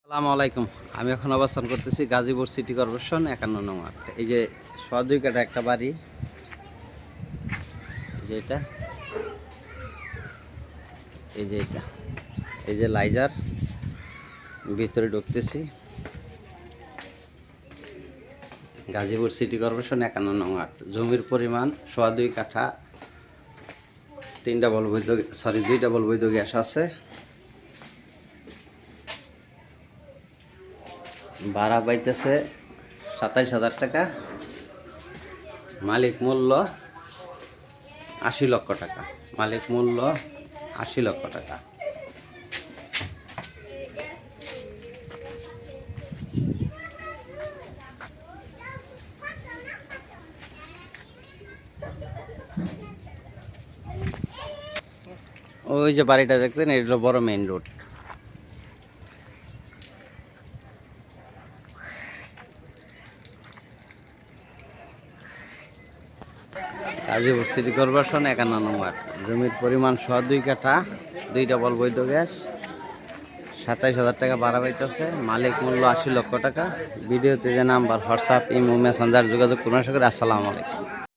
আসসালামু আলাইকুম। আমি এখন অবস্থান করতেছি গাজীপুর সিটি কর্পোরেশন 51 নং ওয়ার্ড। এই যে 102 কাঠা একটা বাড়ি, এই যে এটা, এই যে এটা, এই যে লাইজার, ভিতরে ঢুকতেছি। গাজীপুর সিটি কর্পোরেশন 51 নং ওয়ার্ড। জমির পরিমাণ 102 কাঠা, 2 ডাবল বৈধ গ্যাস আছে। ভাড়া পাইতেছে 27,000 টাকা। মালিক মূল্য 80 লক্ষ টাকা। মালিক মূল্য 80 লক্ষ টাকা। ওই যে বাড়িটা দেখতেন, এটা হলো বড় main road. Gazipur city corporation 51 নং ওয়ার্ড। জমির পরিমাণ 102 কাঠা, 2 ডাবল বৈধ গ্যাস, 27,000 টাকা ভাড়া পাইতেছে। মালিক মূল্য 80 লক্ষ টাকা। ভিডিওতে যে নাম্বার, হোয়াটসঅ্যাপ, ইমো, মেসেঞ্জার যোগাযোগ করুন। আসসালামু আলাইকুম।